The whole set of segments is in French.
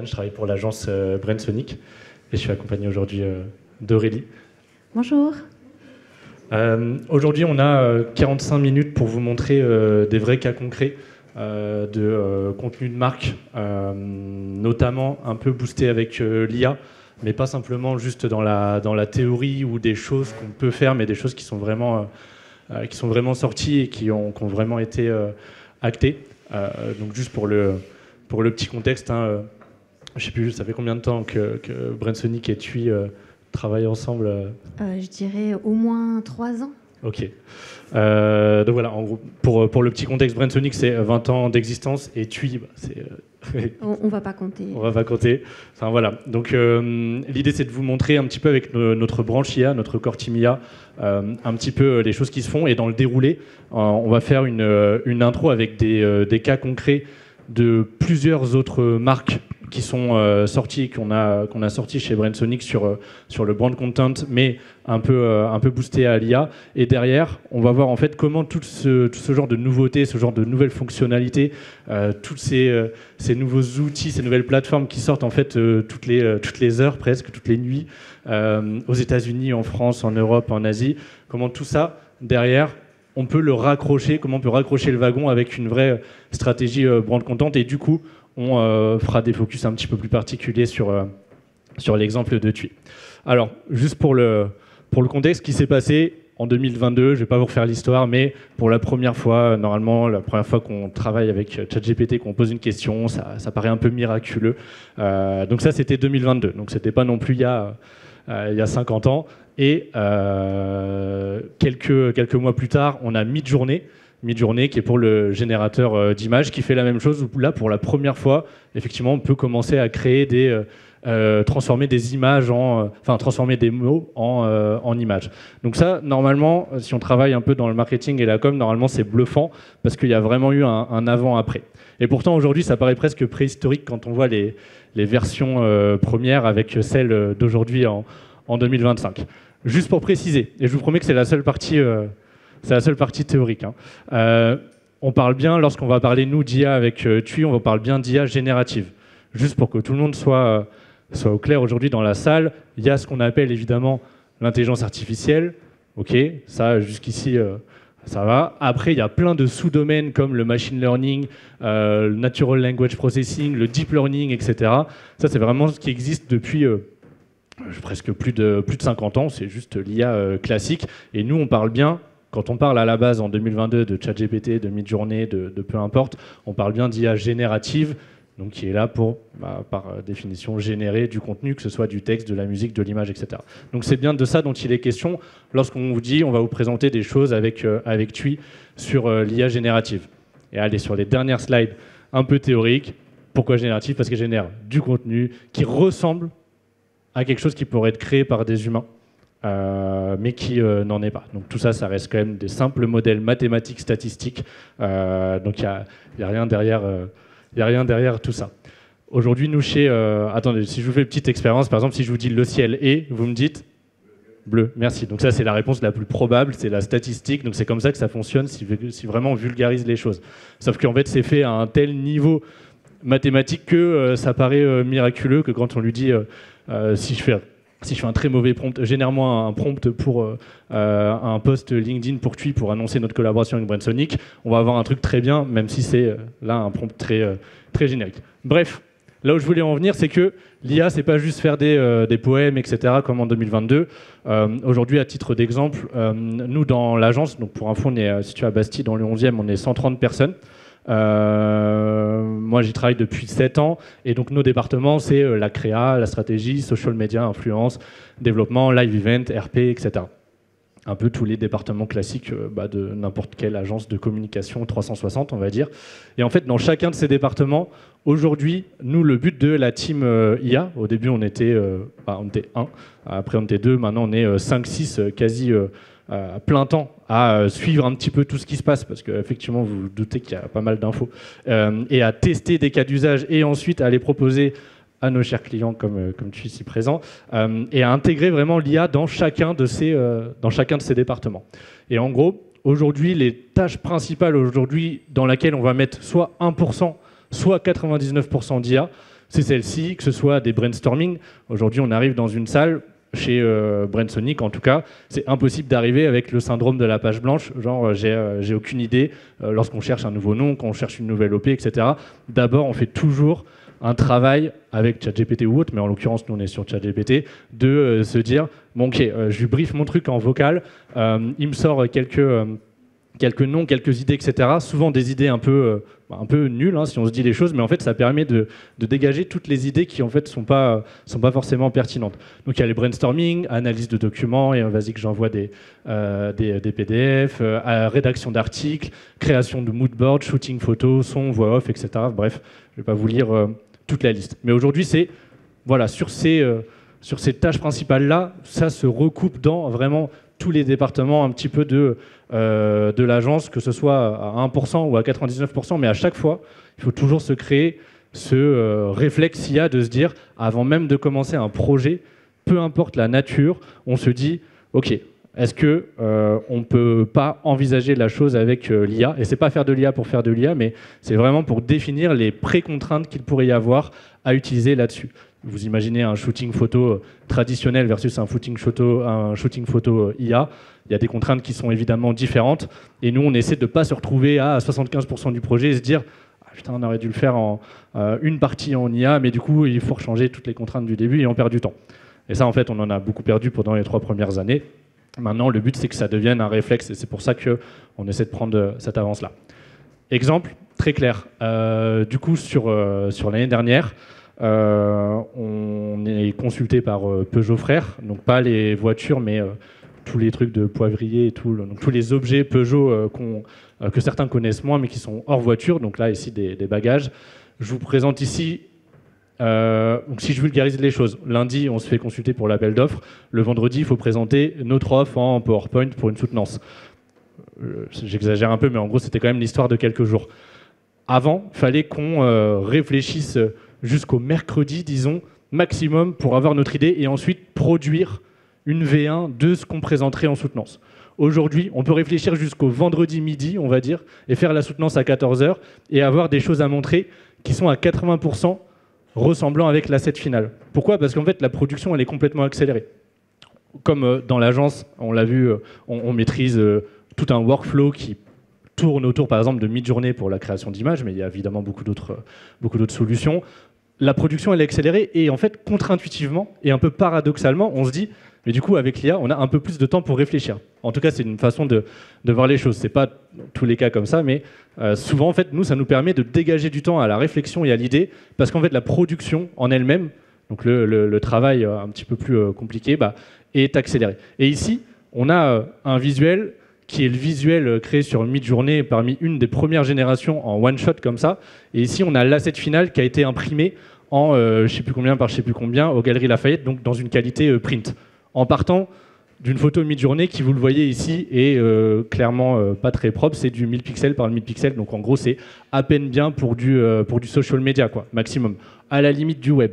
Morgane, je travaille pour l'agence Brainsonic et je suis accompagné aujourd'hui d'Aurélie. Bonjour. Aujourd'hui, on a 45 minutes pour vous montrer des vrais cas concrets de contenu de marque, notamment un peu boosté avec l'IA, mais pas simplement juste dans la théorie ou des choses qu'on peut faire, mais des choses qui sont vraiment sorties et qui ont vraiment été actées. Donc juste pour le petit contexte, hein, je sais plus, ça fait combien de temps que Brainsonic et TUI travaillent ensemble Je dirais au moins 3 ans. Ok. Donc voilà, en gros, pour le petit contexte, Brainsonic, c'est 20 ans d'existence et TUI, c'est... On va pas compter. On va pas compter. Enfin voilà. Donc l'idée, c'est de vous montrer un petit peu avec notre branche IA, notre core team IA, un petit peu les choses qui se font. Et dans le déroulé, on va faire une intro avec des cas concrets de plusieurs autres marques qui sont sorties, qu'on a sorties chez Brainsonic sur le brand content, mais un peu boosté à l'IA. Et derrière, on va voir en fait comment tout ce genre de nouveautés, ce genre de nouvelles fonctionnalités, tous ces nouveaux outils, ces nouvelles plateformes qui sortent en fait toutes les heures presque, toutes les nuits, aux États-Unis, en France, en Europe, en Asie, comment tout ça derrière on peut le raccrocher, comment on peut raccrocher le wagon avec une vraie stratégie brand content. Et du coup, on fera des focus un petit peu plus particuliers sur l'exemple de TUI. Alors, juste pour le contexte, ce qui s'est passé en 2022, je ne vais pas vous refaire l'histoire, mais pour la première fois, normalement, la première fois qu'on travaille avec ChatGPT, qu'on pose une question, ça paraît un peu miraculeux. Donc ça, c'était 2022. Donc c'était pas non plus il y a 50 ans. Et quelques mois plus tard, on a Midjourney qui est pour le générateur d'images, qui fait la même chose, où là, pour la première fois, effectivement, on peut commencer à créer transformer des images transformer des mots en images. Donc ça, normalement, si on travaille un peu dans le marketing et la com, normalement, c'est bluffant, parce qu'il y a vraiment eu un avant-après. Et pourtant, aujourd'hui, ça paraît presque préhistorique quand on voit les versions premières avec celles d'aujourd'hui en 2025. Juste pour préciser, et je vous promets que c'est la seule partie théorique. Hein. On parle bien, lorsqu'on va parler, nous, d'IA avec TUI, on parle bien d'IA générative. Juste pour que tout le monde soit au clair aujourd'hui dans la salle, il y a ce qu'on appelle évidemment l'intelligence artificielle. Ok, ça, jusqu'ici, ça va. Après, il y a plein de sous-domaines comme le machine learning, le natural language processing, le deep learning, etc. Ça, c'est vraiment ce qui existe depuis... presque plus de 50 ans, c'est juste l'IA classique. Et nous, on parle bien, quand on parle à la base en 2022 de ChatGPT, de Midjourney, de peu importe, on parle bien d'IA générative, donc qui est là pour, par définition, générer du contenu, que ce soit du texte, de la musique, de l'image, etc. Donc c'est bien de ça dont il est question lorsqu'on vous dit on va vous présenter des choses avec TUI sur l'IA générative. Et allez, sur les dernières slides un peu théoriques. Pourquoi générative ? Parce qu'elle génère du contenu qui ressemble à quelque chose qui pourrait être créé par des humains, mais qui n'en est pas. Donc tout ça, ça reste quand même des simples modèles mathématiques, statistiques. Donc il n'y a rien derrière tout ça. Aujourd'hui, nous chez... attendez, si je vous fais une petite expérience, par exemple, si je vous dis le ciel est, vous me dites bleu. Merci. Donc ça, c'est la réponse la plus probable, c'est la statistique. Donc c'est comme ça que ça fonctionne si vraiment on vulgarise les choses. Sauf qu'en fait, c'est fait à un tel niveau mathématique que ça paraît miraculeux, que quand on lui dit... si je fais un très mauvais prompt, génère-moi un prompt pour un post LinkedIn pour TUI pour annoncer notre collaboration avec Brainsonic, on va avoir un truc très bien, même si c'est là un prompt très générique. Bref, là où je voulais en venir, c'est que l'IA, c'est pas juste faire des poèmes, etc., comme en 2022. Aujourd'hui, à titre d'exemple, nous, dans l'agence, donc pour info, on est situé à Bastille, dans le 11e, on est 130 personnes. Moi j'y travaille depuis 7 ans et donc nos départements c'est la créa, la stratégie, social media, influence, développement, live event, RP, etc. Un peu tous les départements classiques de n'importe quelle agence de communication 360 on va dire. Et en fait dans chacun de ces départements, aujourd'hui nous le but de la team IA, au début on était 1, après on était 2, maintenant on est 5-6 quasi à plein temps à suivre un petit peu tout ce qui se passe, parce qu'effectivement, vous vous doutez qu'il y a pas mal d'infos, et à tester des cas d'usage, et ensuite à les proposer à nos chers clients, comme tu es ici présent, et à intégrer vraiment l'IA dans chacun de ces départements. Et en gros, aujourd'hui, les tâches principales aujourd'hui dans lesquelles on va mettre soit 1%, soit 99% d'IA, c'est celle-ci, que ce soit des brainstorming. Aujourd'hui, on arrive dans une salle, chez Brainsonic en tout cas, c'est impossible d'arriver avec le syndrome de la page blanche, genre j'ai aucune idée, lorsqu'on cherche un nouveau nom, quand on cherche une nouvelle OP, etc. D'abord, on fait toujours un travail avec ChatGPT ou autre, mais en l'occurrence, nous on est sur ChatGPT, de se dire, bon ok, je lui briefe mon truc en vocal, il me sort quelques noms, quelques idées, etc. Souvent des idées un peu nulles, hein, si on se dit les choses, mais en fait, ça permet de dégager toutes les idées qui en fait sont pas forcément pertinentes. Donc il y a les brainstorming, analyse de documents, et vas-y que j'envoie des PDF, rédaction d'articles, création de moodboard, shooting photo, son, voix off, etc. Bref, je vais pas vous lire toute la liste. Mais aujourd'hui, c'est voilà, sur ces tâches principales-là, ça se recoupe dans vraiment tous les départements un petit peu de l'agence, que ce soit à 1% ou à 99%, mais à chaque fois, il faut toujours se créer ce réflexe qu'il y a de se dire, avant même de commencer un projet, peu importe la nature, on se dit, ok, est-ce que on peut pas envisager la chose avec l'IA? Et c'est pas faire de l'IA pour faire de l'IA, mais c'est vraiment pour définir les pré-contraintes qu'il pourrait y avoir à utiliser là-dessus. Vous imaginez un shooting photo traditionnel versus un shooting photo IA. Il y a des contraintes qui sont évidemment différentes. Et nous, on essaie de ne pas se retrouver à 75% du projet et se dire ah, putain, on aurait dû le faire en une partie en IA, mais du coup, il faut changer toutes les contraintes du début et on perd du temps. Et ça, en fait, on en a beaucoup perdu pendant les 3 premières années. Maintenant, le but, c'est que ça devienne un réflexe. Et c'est pour ça qu'on essaie de prendre cette avance-là. Exemple très clair. Du coup, sur l'année dernière, on est consulté par Peugeot Frères, donc pas les voitures, mais tous les trucs de poivrier et tout, donc tous les objets Peugeot que certains connaissent moins, mais qui sont hors voiture. Donc là, ici, des bagages. Je vous présente ici, donc si je vulgarise les choses, lundi, on se fait consulter pour l'appel d'offres. Le vendredi, il faut présenter notre offre en PowerPoint pour une soutenance. J'exagère un peu, mais en gros, c'était quand même l'histoire de quelques jours. Avant, il fallait qu'on réfléchisse jusqu'au mercredi, disons, maximum, pour avoir notre idée et ensuite produire une V1 de ce qu'on présenterait en soutenance. Aujourd'hui, on peut réfléchir jusqu'au vendredi midi, on va dire, et faire la soutenance à 14h et avoir des choses à montrer qui sont à 80% ressemblant avec l'asset final. Pourquoi ? Parce qu'en fait, la production, elle est complètement accélérée. Comme dans l'agence, on l'a vu, on maîtrise tout un workflow qui tourne autour, par exemple, de Midjourney pour la création d'images, mais il y a évidemment beaucoup d'autres solutions. La production, elle est accélérée et en fait, contre-intuitivement et un peu paradoxalement, on se dit, mais du coup, avec l'IA, on a un peu plus de temps pour réfléchir. En tout cas, c'est une façon de voir les choses. C'est pas dans tous les cas comme ça, mais souvent, en fait, nous, ça nous permet de dégager du temps à la réflexion et à l'idée, parce qu'en fait, la production en elle-même, donc le travail un petit peu plus compliqué, est accéléré. Et ici, on a un visuel qui est le visuel créé sur Midjourney parmi une des premières générations en one-shot comme ça. Et ici, on a l'asset final qui a été imprimé en je sais plus combien par je sais plus combien aux Galeries Lafayette, donc dans une qualité print. En partant d'une photo Midjourney qui, vous le voyez ici, est clairement pas très propre. C'est du 1000 pixels par 1000 pixels. Donc en gros, c'est à peine bien pour du social media, quoi, maximum, à la limite du web.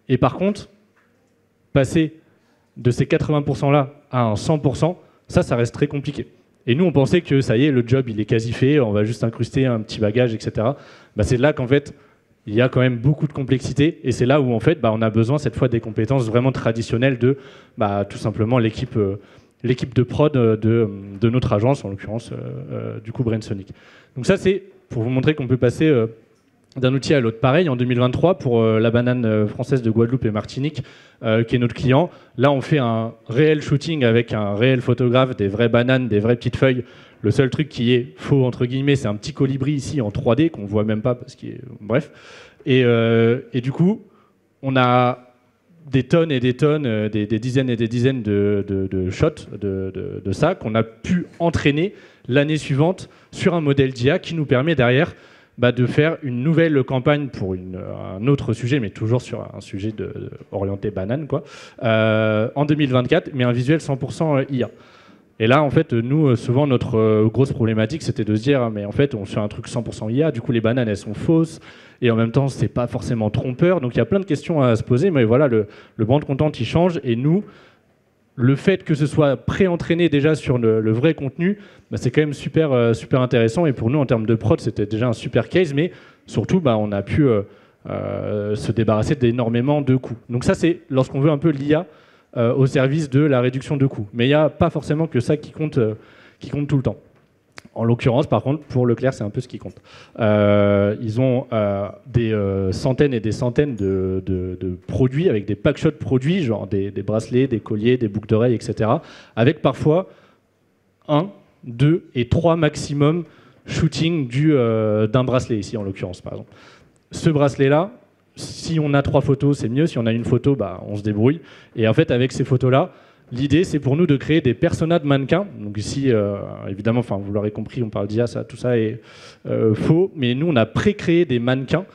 Et par contre, passer de ces 80%-là à un 100%, ça reste très compliqué. Et nous, on pensait que ça y est, le job, il est quasi fait, on va juste incruster un petit bagage, etc. C'est là qu'en fait, il y a quand même beaucoup de complexité. Et c'est là où, en fait, on a besoin, cette fois, des compétences vraiment traditionnelles de, tout simplement, l'équipe de prod de notre agence, en l'occurrence, du coup, Brainsonic. Donc ça, c'est pour vous montrer qu'on peut passer d'un outil à l'autre. Pareil, en 2023, pour la banane française de Guadeloupe et Martinique, qui est notre client, là, on fait un réel shooting avec un réel photographe, des vraies bananes, des vraies petites feuilles. Le seul truc qui est faux, entre guillemets, c'est un petit colibri ici en 3D qu'on ne voit même pas parce qu'il est... Bref. Et du coup, on a des tonnes et des tonnes, des dizaines et des dizaines de shots de ça qu'on a pu entraîner l'année suivante sur un modèle d'IA qui nous permet derrière de faire une nouvelle campagne pour un autre sujet, mais toujours sur un sujet orienté banane, quoi, en 2024, mais un visuel 100% IA. Et là, en fait, nous, souvent, notre grosse problématique, c'était de se dire, mais en fait, on fait un truc 100% IA, du coup, les bananes, elles sont fausses, et en même temps, c'est pas forcément trompeur. Donc, il y a plein de questions à se poser, mais voilà, le brand content, il change, et nous, le fait que ce soit pré-entraîné déjà sur le vrai contenu, c'est quand même super intéressant. Et pour nous, en termes de prod, c'était déjà un super case. Mais surtout, on a pu se débarrasser d'énormément de coûts. Donc ça, c'est lorsqu'on veut un peu l'IA au service de la réduction de coûts. Mais il n'y a pas forcément que ça qui compte tout le temps. En l'occurrence, par contre, pour Leclerc, c'est un peu ce qui compte. Ils ont des centaines et des centaines de produits, avec des packshots produits, genre des bracelets, des colliers, des boucles d'oreilles, etc., avec parfois 1, 2 et 3 maximum shooting d'un bracelet, ici en l'occurrence, par exemple. Ce bracelet-là, si on a 3 photos, c'est mieux. Si on a une photo, bah, on se débrouille. Et en fait, avec ces photos-là, l'idée, c'est pour nous de créer des personas de mannequins. Donc ici, évidemment, vous l'aurez compris, on parle d'IA, tout ça est faux. Mais nous, on a pré-créé des mannequins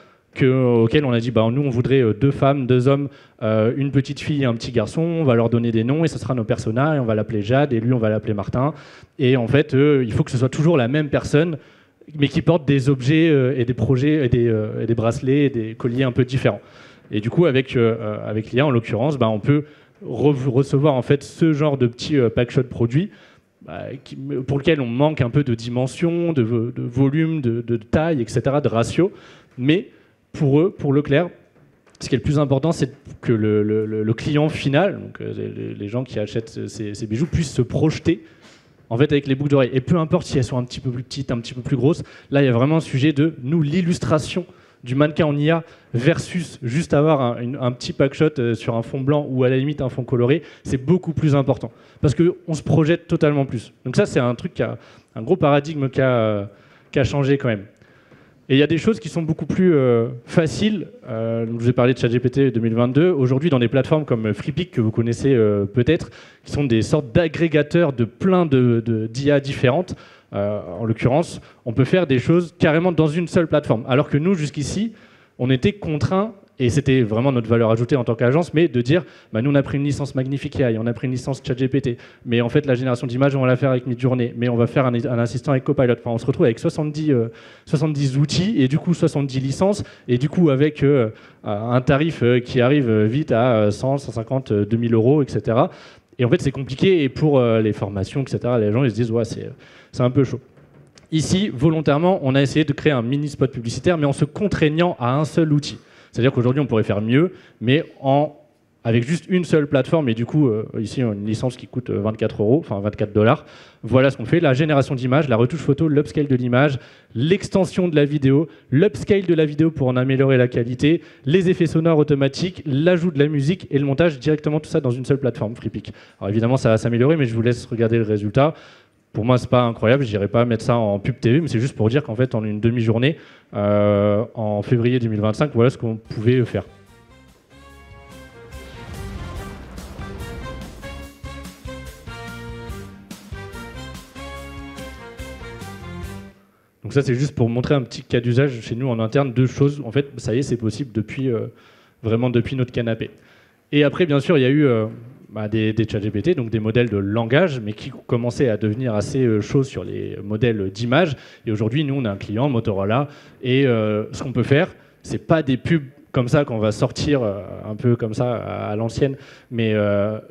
auxquels on a dit, bah, nous, on voudrait 2 femmes, 2 hommes, une petite fille et un petit garçon. On va leur donner des noms et ce sera nos personas. Et on va l'appeler Jade et lui, on va l'appeler Martin. Et en fait, il faut que ce soit toujours la même personne, mais qui portent des objets et des projets et des bracelets et des colliers un peu différents. Et du coup, avec l'IA, en l'occurrence, bah, on peut recevoir en fait ce genre de petits packshot produits pour lequel on manque un peu de dimension, de volume, de taille, etc., de ratio. Mais pour eux, pour Leclerc, ce qui est le plus important, c'est que le client final, donc les gens qui achètent ces bijoux, puissent se projeter en fait, avec les boucles d'oreilles. Et peu importe si elles sont un petit peu plus petites, un petit peu plus grosses, là, il y a vraiment un sujet de l'illustration du mannequin en IA versus juste avoir un petit packshot sur un fond blanc ou à la limite un fond coloré, c'est beaucoup plus important. Parce qu'on se projette totalement plus. Donc ça, c'est un truc un gros paradigme qui a changé quand même. Et il y a des choses qui sont beaucoup plus faciles. Je vous ai parlé de ChatGPT 2022. Aujourd'hui, dans des plateformes comme Freepik, que vous connaissez peut-être, qui sont des sortes d'agrégateurs de plein d'IA différentes, en l'occurrence, on peut faire des choses carrément dans une seule plateforme. Alors que nous, jusqu'ici, on était contraints, et c'était vraiment notre valeur ajoutée en tant qu'agence, mais de dire, bah, nous on a pris une licence Magnifique AI, on a pris une licence ChatGPT, mais en fait la génération d'images on va la faire avec Midjourney, mais on va faire un assistant avec Copilot. Enfin, on se retrouve avec 70 outils, et du coup 70 licences, et du coup avec un tarif qui arrive vite à 100, 150, 2000 euros, etc. Et en fait c'est compliqué, et pour les formations, etc., les gens ils se disent, ouais, c'est un peu chaud. Ici, volontairement, on a essayé de créer un mini spot publicitaire, mais en se contraignant à un seul outil. C'est-à-dire qu'aujourd'hui, on pourrait faire mieux, mais avec juste une seule plateforme, et du coup, ici, une licence qui coûte 24 euros, enfin 24 $. Voilà ce qu'on fait, la génération d'images, la retouche photo, l'upscale de l'image, l'extension de la vidéo, l'upscale de la vidéo pour en améliorer la qualité, les effets sonores automatiques, l'ajout de la musique et le montage directement, tout ça dans une seule plateforme, Freepik. Alors évidemment, ça va s'améliorer, mais je vous laisse regarder le résultat. Pour moi, c'est pas incroyable, je n'irai pas mettre ça en pub TV, mais c'est juste pour dire qu'en fait, en une demi-journée, en février 2025, voilà ce qu'on pouvait faire. Donc ça, c'est juste pour montrer un petit cas d'usage chez nous en interne, 2 choses. En fait, ça y est, c'est possible vraiment depuis notre canapé. Et après, bien sûr, il y a eu des ChatGPT, donc des modèles de langage, mais qui commençaient à devenir assez chauds sur les modèles d'image. Et aujourd'hui, nous, on a un client, Motorola, et ce qu'on peut faire, c'est pas des pubs comme ça qu'on va sortir un peu comme ça à l'ancienne, mais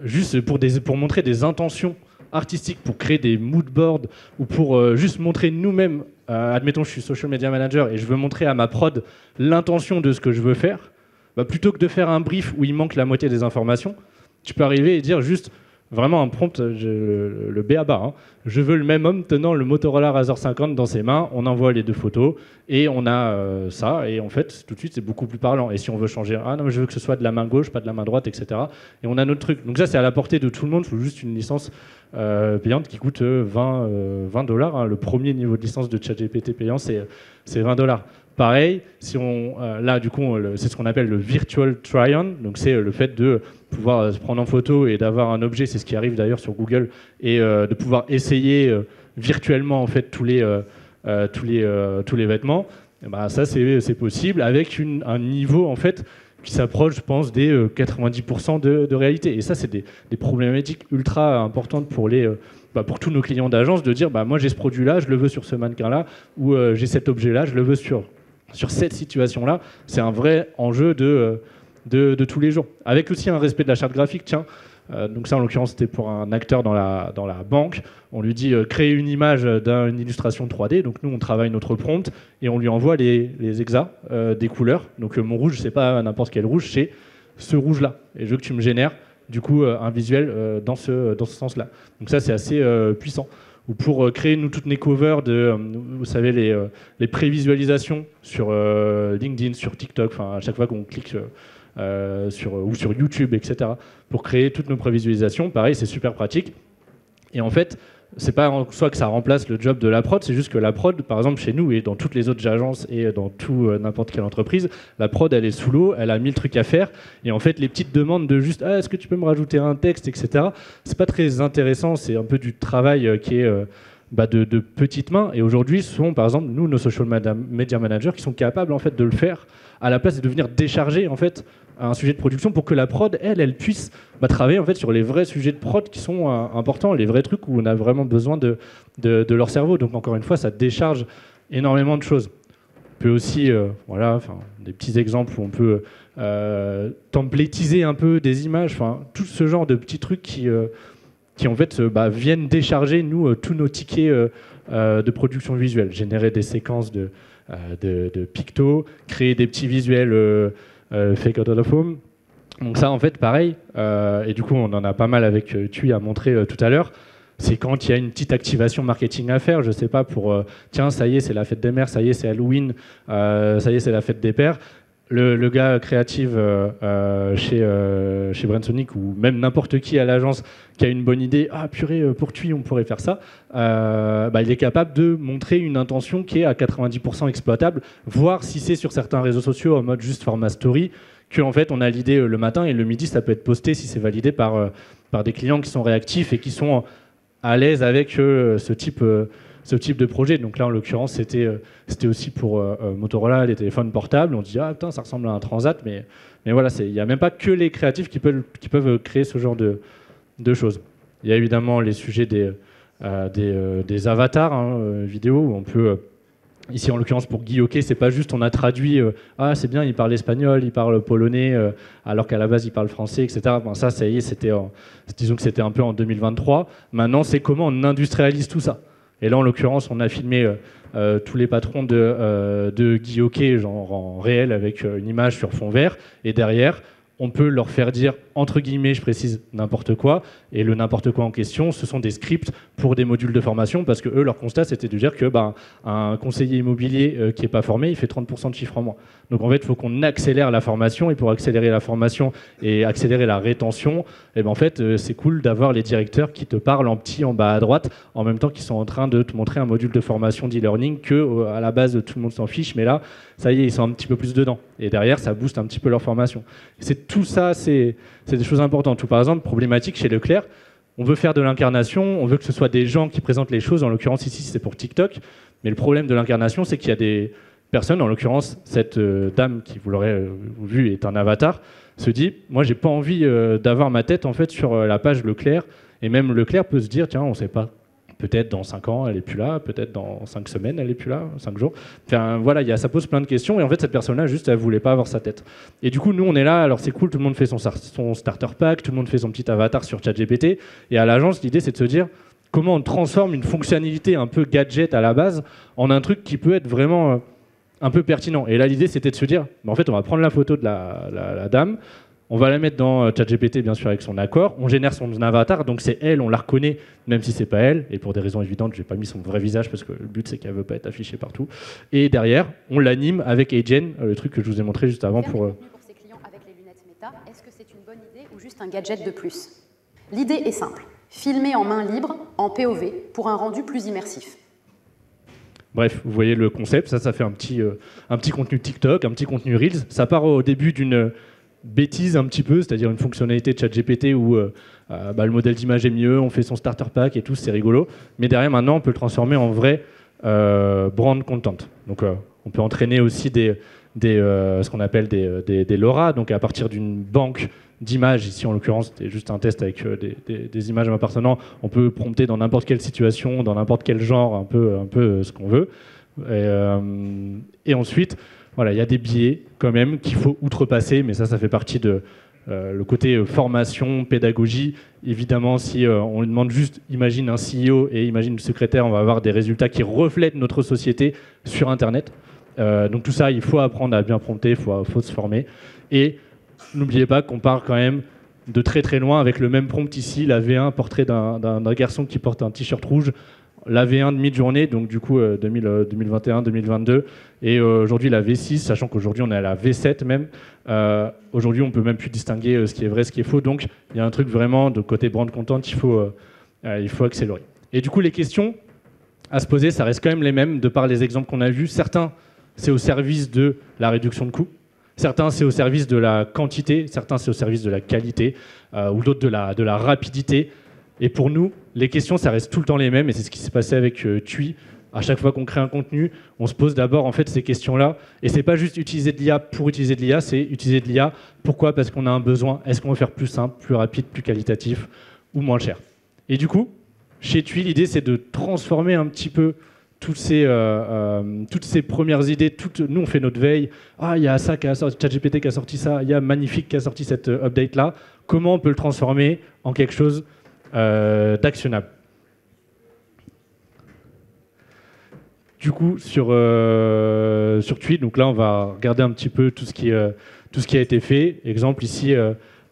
juste pour montrer des intentions artistiques, pour créer des mood boards ou pour juste montrer nous-mêmes, admettons je suis social media manager et je veux montrer à ma prod l'intention de ce que je veux faire, plutôt que de faire un brief où il manque la moitié des informations, tu peux arriver et dire juste vraiment un prompt, le b.a.-ba, hein. Je veux le même homme tenant le Motorola Razr 50 dans ses mains, on envoie les 2 photos et on a ça, et en fait tout de suite c'est beaucoup plus parlant. Et si on veut changer, non mais je veux que ce soit de la main gauche, pas de la main droite, etc. Et on a notre truc. Donc ça c'est à la portée de tout le monde, il faut juste une licence payante qui coûte 20 $. Hein. Le premier niveau de licence de ChatGPT payant c'est 20 $. Pareil, si là du coup c'est ce qu'on appelle le virtual try-on, donc c'est le fait de pouvoir se prendre en photo et d'avoir un objet, c'est ce qui arrive d'ailleurs sur Google, et de pouvoir essayer virtuellement en fait tous les vêtements. Et ça c'est possible avec un niveau en fait qui s'approche, je pense, des 90% de réalité. Et ça c'est des problématiques ultra importantes pour pour tous nos clients d'agence, de dire moi j'ai ce produit-là, je le veux sur ce mannequin-là, ou j'ai cet objet-là, je le veux sur cette situation-là. C'est un vrai enjeu de tous les jours. Avec aussi un respect de la charte graphique. Tiens, Donc ça, en l'occurrence, c'était pour un acteur dans la banque. On lui dit créer une image d'une illustration 3D. Donc nous, on travaille notre prompt et on lui envoie les exas des couleurs. Donc mon rouge, c'est pas n'importe quel rouge, c'est ce rouge-là. Et je veux que tu me génères du coup un visuel dans ce sens-là. Donc ça, c'est assez puissant. Ou pour créer toutes nos covers de, vous savez, les prévisualisations sur LinkedIn, sur TikTok, à chaque fois qu'on clique ou sur YouTube, etc. Pour créer toutes nos prévisualisations, pareil, c'est super pratique. Et en fait, c'est pas en soi que ça remplace le job de la prod, c'est juste que la prod, par exemple chez nous et dans toutes les autres agences et dans n'importe quelle entreprise, la prod elle est sous l'eau, elle a 1000 trucs à faire et en fait les petites demandes de juste est-ce que tu peux me rajouter un texte, etc. C'est pas très intéressant, c'est un peu du travail qui est de petites mains. Et aujourd'hui, ce sont par exemple nous nos social media managers qui sont capables en fait de le faire à la place de venir décharger en fait un sujet de production pour que la prod, elle puisse travailler en fait sur les vrais sujets de prod qui sont importants, les vrais trucs où on a vraiment besoin de leur cerveau. Donc encore une fois, ça décharge énormément de choses. On peut aussi, des petits exemples où on peut templatiser un peu des images, tout ce genre de petits trucs qui en fait viennent décharger nous tous nos tickets de production visuelle, générer des séquences de pictos, créer des petits visuels fake out of home. Donc ça en fait pareil, et du coup on en a pas mal avec Tui à montrer tout à l'heure, c'est quand il y a une petite activation marketing à faire, je sais pas, pour tiens ça y est c'est la fête des mères, ça y est c'est Halloween, ça y est c'est la fête des pères. Le gars créatif chez Brainsonic ou même n'importe qui à l'agence qui a une bonne idée, ah purée, pour Tui on pourrait faire ça, il est capable de montrer une intention qui est à 90% exploitable, voir si c'est sur certains réseaux sociaux en mode juste format story, qu'en fait on a l'idée le matin et le midi ça peut être posté si c'est validé par des clients qui sont réactifs et qui sont à l'aise avec ce type de projet. Donc là, en l'occurrence, c'était aussi pour Motorola, les téléphones portables. On dit, ah putain, ça ressemble à un Transat, mais voilà, il n'y a même pas que les créatifs qui peuvent créer ce genre de choses. Il y a évidemment les sujets des avatars vidéo, où on peut... Ici, en l'occurrence, pour Guy Hockey, c'est pas juste on a traduit ah c'est bien, il parle espagnol, il parle polonais, alors qu'à la base il parle français, etc. Bon, ça y est, disons que c'était un peu en 2023. Maintenant, c'est comment on industrialise tout ça. Et là, en l'occurrence, on a filmé tous les patrons de Guy Hockey, genre en réel, avec une image sur fond vert, et derrière, on peut leur faire dire, entre guillemets, je précise, n'importe quoi, et le n'importe quoi en question, ce sont des scripts pour des modules de formation, parce que eux, leur constat, c'était de dire que un conseiller immobilier qui n'est pas formé, il fait 30% de chiffre en moins. Donc en fait, il faut qu'on accélère la formation, et pour accélérer la formation et accélérer la rétention, en fait, c'est cool d'avoir les directeurs qui te parlent en petit en bas à droite, en même temps qu'ils sont en train de te montrer un module de formation d'e-learning que à la base, tout le monde s'en fiche, mais là, ça y est, ils sont un petit peu plus dedans. Et derrière, ça booste un petit peu leur formation. Et tout ça, c'est des choses importantes. Ou par exemple, problématique chez Leclerc, on veut faire de l'incarnation, on veut que ce soit des gens qui présentent les choses. En l'occurrence, ici, c'est pour TikTok. Mais le problème de l'incarnation, c'est qu'il y a des personnes, en l'occurrence, cette dame qui, vous l'aurez vu, est un avatar, se dit, moi, j'ai pas envie d'avoir ma tête en fait sur la page Leclerc. Et même Leclerc peut se dire, tiens, on sait pas. Peut-être dans 5 ans, elle n'est plus là. Peut-être dans 5 semaines, elle n'est plus là. 5 jours. Enfin, voilà, ça pose plein de questions. Et en fait, cette personne-là, juste, elle ne voulait pas avoir sa tête. Et du coup, nous, on est là. Alors, c'est cool. Tout le monde fait son starter pack. Tout le monde fait son petit avatar sur ChatGPT. Et à l'agence, l'idée, c'est de se dire comment on transforme une fonctionnalité un peu gadget à la base en un truc qui peut être vraiment un peu pertinent. Et là, l'idée, c'était de se dire, en fait, on va prendre la photo de la dame. On va la mettre dans ChatGPT, bien sûr, avec son accord. On génère son avatar, donc c'est elle, on la reconnaît, même si c'est pas elle. Et pour des raisons évidentes, j'ai pas mis son vrai visage parce que le but c'est qu'elle veut pas être affichée partout. Et derrière, on l'anime avec Agen, le truc que je vous ai montré juste avant pour ses clients avec les lunettes méta. Est-ce que c'est une bonne idée ou juste un gadget de plus? L'idée est simple. Filmer en main libre, en POV, pour un rendu plus immersif. Bref, vous voyez le concept. Ça fait un petit contenu TikTok, un petit contenu Reels. Ça part au début d'une bêtise un petit peu, c'est-à-dire une fonctionnalité de ChatGPT où le modèle d'image est mieux, on fait son starter pack et tout, c'est rigolo. Mais derrière, maintenant, on peut le transformer en vrai brand content. Donc, on peut entraîner aussi ce qu'on appelle des LoRa, donc à partir d'une banque d'images. Ici, en l'occurrence, c'était juste un test avec des images appartenant. On peut prompter dans n'importe quelle situation, dans n'importe quel genre, un peu ce qu'on veut. Et ensuite, voilà, il y a des biais quand même qu'il faut outrepasser, mais ça fait partie de le côté formation, pédagogie. Évidemment, si on lui demande juste, imagine un CEO et imagine une secrétaire, on va avoir des résultats qui reflètent notre société sur Internet. Donc tout ça, il faut apprendre à bien prompter, il faut se former. Et n'oubliez pas qu'on part quand même de très très loin avec le même prompt ici, la V1, portrait d'un garçon qui porte un t-shirt rouge, la V1 de mi-journée, donc du coup 2021-2022, et aujourd'hui la V6, sachant qu'aujourd'hui on est à la V7 même. Aujourd'hui on peut même plus distinguer ce qui est vrai, ce qui est faux, donc il y a un truc vraiment de côté brand content, il faut accélérer. Et du coup les questions à se poser, ça reste quand même les mêmes, de par les exemples qu'on a vus. Certains, c'est au service de la réduction de coûts. Certains, c'est au service de la quantité, certains, c'est au service de la qualité, ou d'autres de la rapidité. Et pour nous, les questions, ça reste tout le temps les mêmes, et c'est ce qui s'est passé avec TUI. À chaque fois qu'on crée un contenu, on se pose d'abord en fait ces questions-là. Et c'est pas juste utiliser de l'IA pour utiliser de l'IA, c'est utiliser de l'IA. Pourquoi ? Parce qu'on a un besoin. Est-ce qu'on veut faire plus simple, plus rapide, plus qualitatif ou moins cher ? Et du coup, chez TUI, l'idée, c'est de transformer un petit peu toutes ces premières idées. Nous, on fait notre veille. Ah, il y a ça qui a sorti, ChatGPT qui a sorti ça. Il y a Magnifique qui a sorti cette update-là. Comment on peut le transformer en quelque chose d'actionnable ? Du coup, sur TUI, donc là, on va regarder un petit peu tout ce qui a été fait. Exemple ici,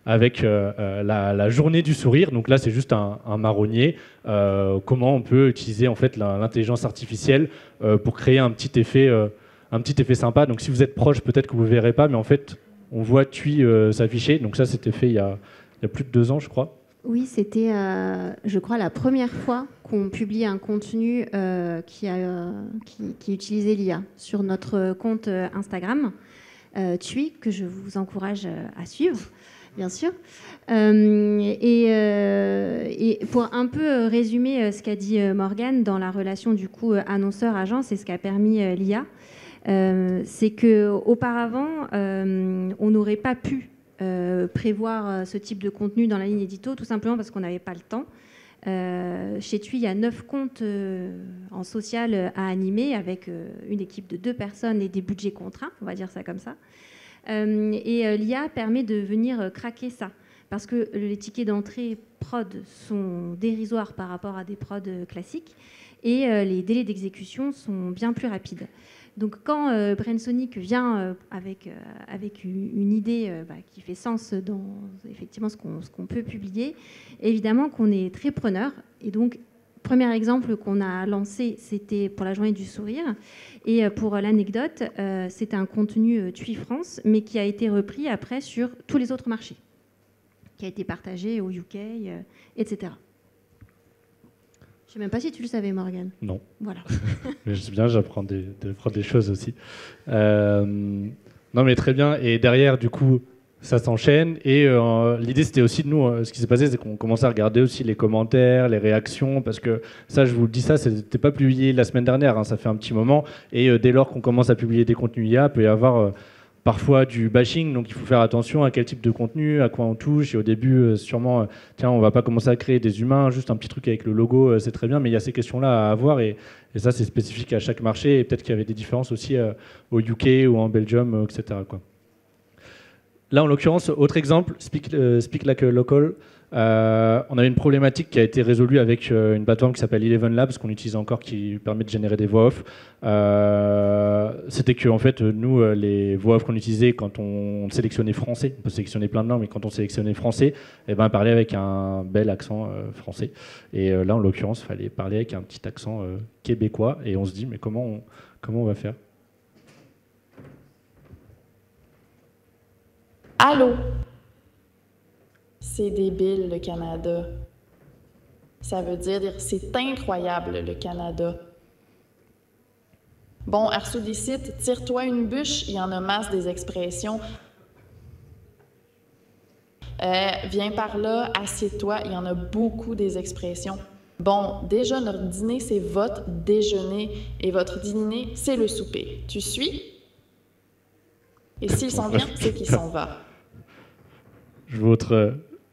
avec la journée du sourire. Donc là, c'est juste un marronnier. Comment on peut utiliser en fait l'intelligence artificielle pour créer un petit effet sympa. Donc si vous êtes proche, peut-être que vous ne verrez pas, mais en fait, on voit TUI s'afficher. Donc ça, c'était fait il y a plus de 2 ans, je crois. Oui, c'était, je crois, la première fois qu'on publie un contenu qui utilisait l'IA sur notre compte Instagram, TUI, que je vous encourage à suivre, bien sûr. Et pour un peu résumer ce qu'a dit Morgane dans la relation du coup annonceur-agence et ce qu'a permis l'IA, c'est qu'auparavant, on n'aurait pas pu prévoir ce type de contenu dans la ligne édito, tout simplement parce qu'on n'avait pas le temps. Chez TUI, il y a 9 comptes en social à animer avec une équipe de 2 personnes et des budgets contraints, on va dire ça comme ça. Et l'IA permet de venir craquer ça, parce que les tickets d'entrée prod sont dérisoires par rapport à des prods classiques et les délais d'exécution sont bien plus rapides. Donc quand Brainsonic vient avec une idée qui fait sens dans effectivement ce qu'on peut publier, évidemment qu'on est très preneur. Et donc, premier exemple qu'on a lancé, c'était pour la journée du sourire. Et pour l'anecdote, c'était un contenu TUI France, mais qui a été repris après sur tous les autres marchés, qui a été partagé au UK, etc. Je ne sais même pas si tu le savais, Morgane. Non. Voilà. Mais je sais bien, j'apprends des choses aussi. Non, mais très bien. Et derrière, du coup, ça s'enchaîne. Et l'idée, c'était aussi de nous, ce qui s'est passé, c'est qu'on commençait à regarder aussi les commentaires, les réactions, parce que ça, je vous le dis, ça, c'était pas publié la semaine dernière, hein, ça fait un petit moment. Et dès lors qu'on commence à publier des contenus IA, il peut y avoir parfois du bashing, donc il faut faire attention à quel type de contenu, à quoi on touche. Et au début, sûrement, tiens, on va pas commencer à créer des humains, juste un petit truc avec le logo, c'est très bien, mais il y a ces questions-là à avoir, et ça, c'est spécifique à chaque marché, et peut-être qu'il y avait des différences aussi au UK ou en Belgium, etc., quoi. Là, en l'occurrence, autre exemple, Speak Like a Local. On a une problématique qui a été résolue avec une plateforme qui s'appelle Eleven Labs, qu'on utilise encore, qui permet de générer des voix off. C'était que, en fait, nous, les voix off qu'on utilisait quand on sélectionnait français, on peut sélectionner plein de langues, mais quand on sélectionnait français, parlait avec un bel accent français. Et là, en l'occurrence, il fallait parler avec un petit accent québécois. Et on se dit, mais comment on va faire ? Allô? C'est débile, le Canada. Ça veut dire c'est incroyable, le Canada. Bon, Arsodicite, tire-toi une bûche, il y en a masse des expressions. Viens par là, assieds-toi, il y en a beaucoup des expressions. Bon, déjà, notre dîner, c'est votre déjeuner, et votre dîner, c'est le souper. Tu suis? Et s'il s'en vient, c'est qu'il s'en va. Je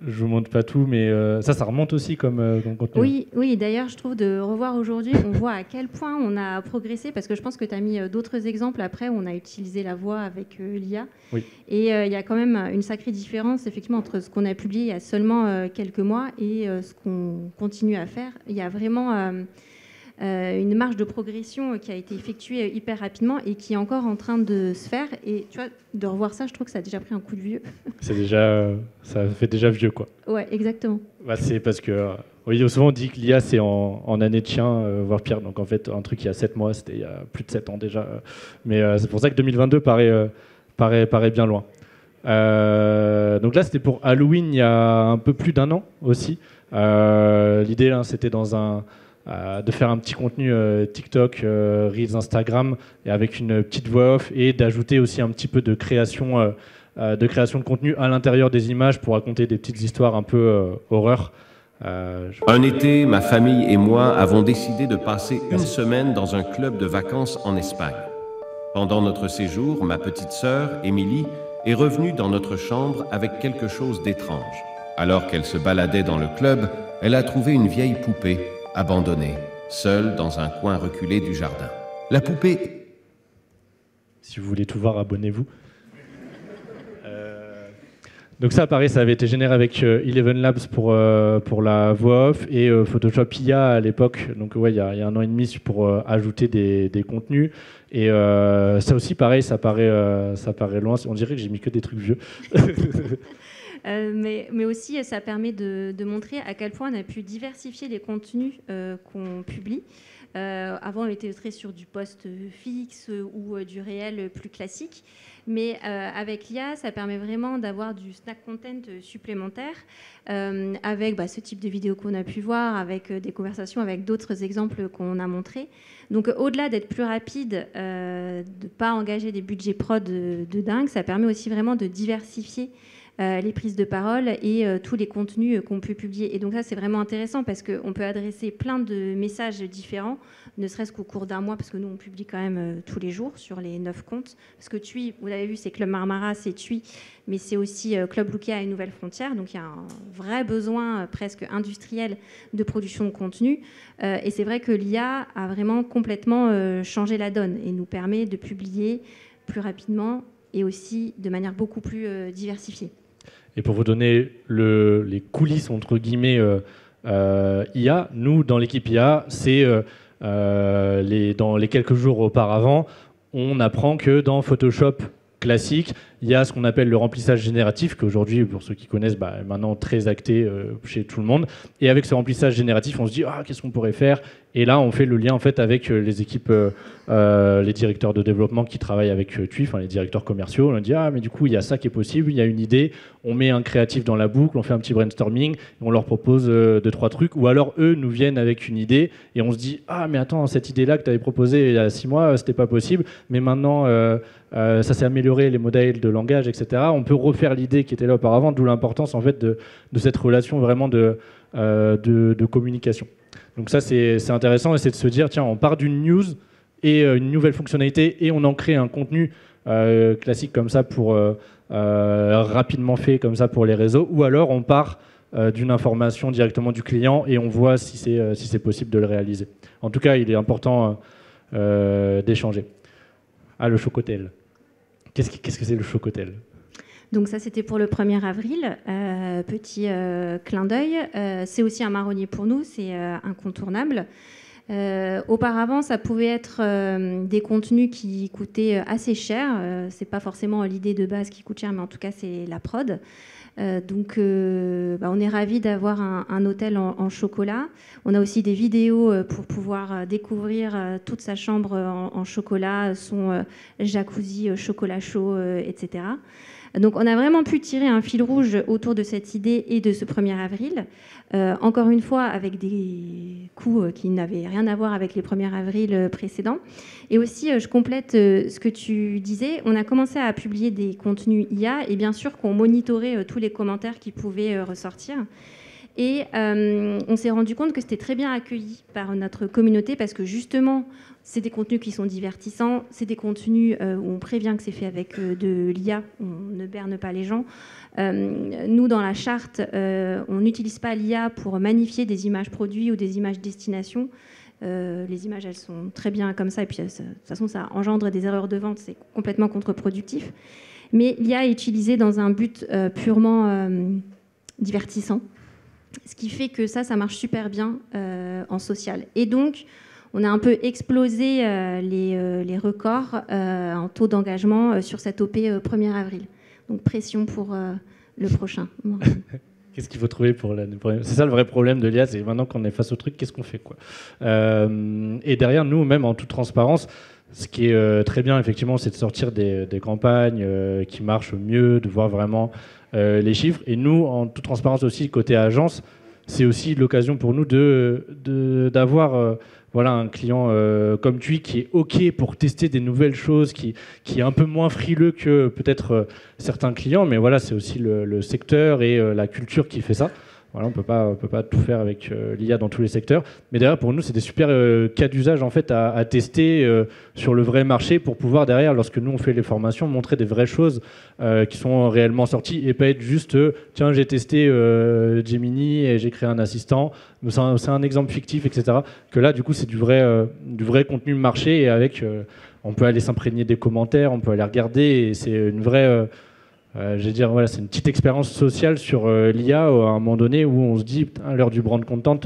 Je vous montre pas tout, mais ça remonte aussi comme contenu. Oui, d'ailleurs, je trouve de revoir aujourd'hui, on voit à quel point on a progressé, parce que je pense que tu as mis d'autres exemples après où on a utilisé la voix avec l'IA. Oui. Et il y a quand même une sacrée différence, effectivement, entre ce qu'on a publié il y a seulement quelques mois et ce qu'on continue à faire. Il y a vraiment une marge de progression qui a été effectuée hyper rapidement et qui est encore en train de se faire. Et tu vois, de revoir ça, je trouve que ça a déjà pris un coup de vieux. Ça fait déjà vieux, quoi. Ouais, exactement. Bah, c'est parce que, oui, souvent on dit que l'IA c'est en année de chien, voire pire. Donc en fait, un truc il y a 7 mois, c'était il y a plus de 7 ans déjà. Mais c'est pour ça que 2022 paraît bien loin. Donc là, c'était pour Halloween il y a un peu plus d'1 an aussi. L'idée, là, c'était de faire un petit contenu TikTok, Reels, Instagram, et avec une petite voix off, et d'ajouter aussi un petit peu de création de contenu à l'intérieur des images pour raconter des petites histoires un peu horreur. Un été, ma famille et moi avons décidé de passer une semaine dans un club de vacances en Espagne. Pendant notre séjour, ma petite sœur, Émilie, est revenue dans notre chambre avec quelque chose d'étrange. Alors qu'elle se baladait dans le club, elle a trouvé une vieille poupée abandonnée, seule dans un coin reculé du jardin. La poupée... Si vous voulez tout voir, abonnez-vous. Donc ça, pareil, ça avait été généré avec Eleven Labs pour la voix off et Photoshop IA à l'époque. Donc ouais, il y a 1 an et demi pour ajouter des contenus. Et ça aussi, pareil, ça paraît loin. On dirait que j'ai mis que des trucs vieux. Mais aussi, ça permet de montrer à quel point on a pu diversifier les contenus qu'on publie. Avant, on était très sur du post fixe ou du réel plus classique. Mais avec l'IA, ça permet vraiment d'avoir du snack content supplémentaire avec ce type de vidéos qu'on a pu voir, avec des conversations avec d'autres exemples qu'on a montrés. Donc au-delà d'être plus rapide, de ne pas engager des budgets prod de dingue, ça permet aussi vraiment de diversifier les prises de parole et tous les contenus qu'on peut publier. Et donc ça, c'est vraiment intéressant parce qu'on peut adresser plein de messages différents, ne serait-ce qu'au cours d'un mois, parce que nous, on publie quand même tous les jours sur les 9 comptes. Parce que TUI, vous l'avez vu, c'est Club Marmara, c'est TUI, mais c'est aussi Club Lucia et Nouvelles Frontières. Donc il y a un vrai besoin presque industriel de production de contenu. Et c'est vrai que l'IA a vraiment complètement changé la donne et nous permet de publier plus rapidement et aussi de manière beaucoup plus diversifiée. Et pour vous donner les coulisses, entre guillemets, IA, nous, dans l'équipe IA, c'est dans les quelques jours auparavant, on apprend que dans Photoshop classique, il y a ce qu'on appelle le remplissage génératif, qu'aujourd'hui, pour ceux qui connaissent, est maintenant très acté chez tout le monde. Et avec ce remplissage génératif, on se dit qu'est-ce qu'on pourrait faire ? Et là, on fait le lien en fait avec les équipes, les directeurs de développement qui travaillent avec TUI, les directeurs commerciaux. On dit mais du coup, il y a ça qui est possible, il y a une idée. On met un créatif dans la boucle, on fait un petit brainstorming, et on leur propose 2-3 trucs. Ou alors eux nous viennent avec une idée et on se dit mais attends, cette idée-là que tu avais proposée il y a 6 mois, c'était pas possible. Mais maintenant, ça s'est amélioré, les modèles de langage, etc. On peut refaire l'idée qui était là auparavant, d'où l'importance en fait de cette relation vraiment de communication. Donc ça c'est intéressant, et c'est de se dire tiens, on part d'une news et une nouvelle fonctionnalité et on en crée un contenu classique comme ça pour rapidement fait comme ça pour les réseaux, ou alors on part d'une information directement du client et on voit si c'est possible de le réaliser. En tout cas, il est important d'échanger. Le Chocotel. Qu'est-ce que c'est le Chocotel ? Donc ça, c'était pour le 1er avril. Petit clin d'œil. C'est aussi un marronnier pour nous, c'est incontournable. Auparavant, ça pouvait être des contenus qui coûtaient assez cher. C'est pas forcément l'idée de base qui coûte cher, mais en tout cas, c'est la prod. Donc, on est ravis d'avoir un hôtel en chocolat. On a aussi des vidéos pour pouvoir découvrir toute sa chambre en chocolat, son jacuzzi chocolat chaud, etc. Donc, on a vraiment pu tirer un fil rouge autour de cette idée et de ce 1er avril. Encore une fois, avec des coûts qui n'avaient rien à voir avec les 1er avril précédents. Et aussi, je complète ce que tu disais. On a commencé à publier des contenus IA et bien sûr qu'on monitorait tous les commentaires qui pouvaient ressortir. Et on s'est rendu compte que c'était très bien accueilli par notre communauté parce que justement, c'est des contenus qui sont divertissants, c'est des contenus où on prévient que c'est fait avec de l'IA, on ne berne pas les gens. Nous, dans la charte, on n'utilise pas l'IA pour magnifier des images produits ou des images destination. Les images, elles sont très bien comme ça, et puis de toute façon, ça engendre des erreurs de vente, c'est complètement contre-productif. Mais l'IA est utilisée dans un but purement divertissant, ce qui fait que ça marche super bien en social. Et donc, on a un peu explosé les records en taux d'engagement sur cette OP 1er avril. Donc, pression pour le prochain. Qu'est-ce qu'il faut trouver pour l'année prochaine ? C'est ça le vrai problème de l'IA, c'est maintenant qu'on est face au truc, qu'est-ce qu'on fait, quoi. Et derrière, nous, même en toute transparence, ce qui est très bien, effectivement, c'est de sortir des campagnes qui marchent mieux, de voir vraiment les chiffres. Et nous, en toute transparence aussi, côté agence, c'est aussi l'occasion pour nous d'avoir voilà, un client comme TUI qui est OK pour tester des nouvelles choses, qui est un peu moins frileux que peut-être certains clients. Mais voilà, c'est aussi le secteur et la culture qui fait ça. Voilà, on peut pas tout faire avec l'IA dans tous les secteurs. Mais derrière, pour nous, c'est des super cas d'usage en fait, à tester sur le vrai marché pour pouvoir, derrière, lorsque nous, on fait les formations, montrer des vraies choses qui sont réellement sorties et pas être juste tiens, j'ai testé Gemini et j'ai créé un assistant. C'est un exemple fictif, etc. Que là, du coup, c'est du vrai contenu marché et avec, on peut aller s'imprégner des commentaires, on peut aller regarder et c'est une vraie... je vais dire, voilà, c'est une petite expérience sociale sur l'IA à un moment donné où on se dit, à l'heure du brand content,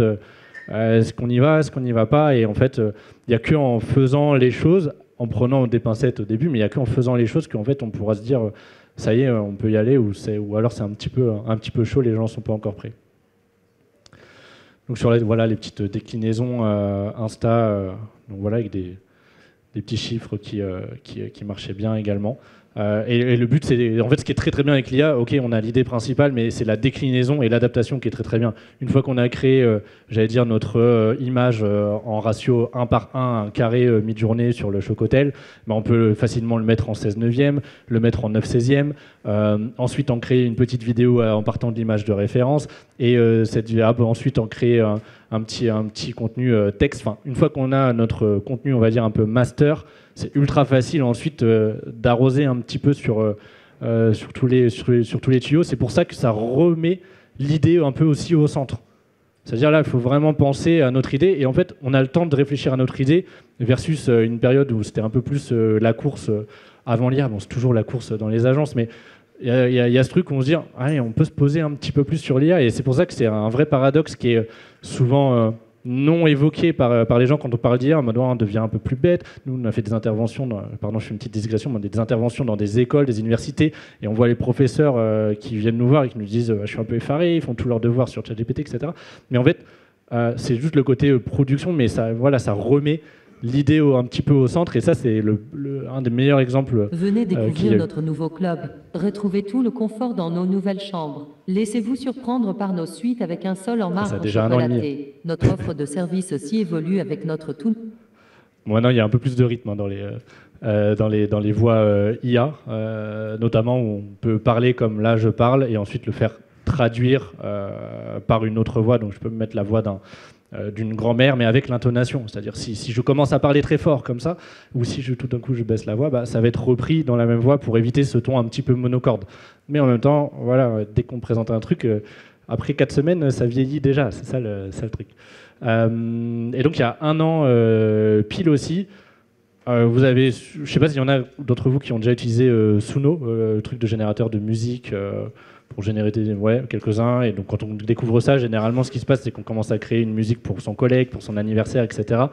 est-ce qu'on y va, est-ce qu'on n'y va pas ? Et en fait, il n'y a qu'en faisant les choses, en prenant des pincettes au début, mais il n'y a qu'en faisant les choses qu'en fait on pourra se dire, ça y est, on peut y aller, ou alors c'est un petit peu chaud, les gens ne sont pas encore prêts. Donc sur voilà, les petites déclinaisons Insta, donc voilà, avec des petits chiffres qui marchaient bien également. Et le but, c'est en fait ce qui est très très bien avec l'IA. Ok, on a l'idée principale, mais c'est la déclinaison et l'adaptation qui est très très bien. Une fois qu'on a créé, j'allais dire, notre image en ratio 1 par 1, un carré mid-journée sur le Chocotel, ben on peut facilement le mettre en 16/9e, le mettre en 9/16e. Ensuite, en créer une petite vidéo en partant de l'image de référence et ensuite en créer un petit contenu texte. Enfin, une fois qu'on a notre contenu, on va dire un peu master, c'est ultra facile ensuite d'arroser un petit peu sur tous les tuyaux. C'est pour ça que ça remet l'idée un peu aussi au centre. C'est-à-dire là, il faut vraiment penser à notre idée. Et en fait, on a le temps de réfléchir à notre idée versus une période où c'était un peu plus la course avant l'IA. Bon, c'est toujours la course dans les agences, mais il y a ce truc où on se dit, allez, on peut se poser un petit peu plus sur l'IA. Et c'est pour ça que c'est un vrai paradoxe qui est souvent... non évoqué par les gens quand on parle d'IA, en mode on devient un peu plus bête. Nous, on a fait des interventions, pardon, je fais une petite digression, des interventions dans des écoles, des universités, et on voit les professeurs qui viennent nous voir et qui nous disent je suis un peu effaré, ils font tous leurs devoirs sur ChatGPT, etc. Mais en fait, c'est juste le côté production, mais ça, voilà, ça remet l'idée un petit peu au centre, et ça, c'est un des meilleurs exemples. Venez découvrir notre nouveau club. Retrouvez tout le confort dans nos nouvelles chambres. Laissez-vous surprendre par nos suites avec un sol en marbre chocolaté. Notre offre de service aussi évolue avec notre tout... Maintenant, il y a un peu plus de rythme dans les voix IA, notamment où on peut parler comme là je parle, et ensuite le faire traduire par une autre voix. Donc je peux me mettre la voix d'une grand-mère, mais avec l'intonation. C'est-à-dire si je commence à parler très fort comme ça, ou si tout d'un coup je baisse la voix, bah, ça va être repris dans la même voix pour éviter ce ton un petit peu monocorde. Mais en même temps, voilà, dès qu'on présente un truc, après 4 semaines, ça vieillit déjà. C'est ça le truc. Et donc il y a 1 an pile aussi, vous avez, je ne sais pas s'il y en a d'entre vous qui ont déjà utilisé Suno, le truc de générateur de musique, pour générer quelques-uns. Et donc quand on découvre ça, généralement ce qui se passe, c'est qu'on commence à créer une musique pour son collègue, pour son anniversaire, etc.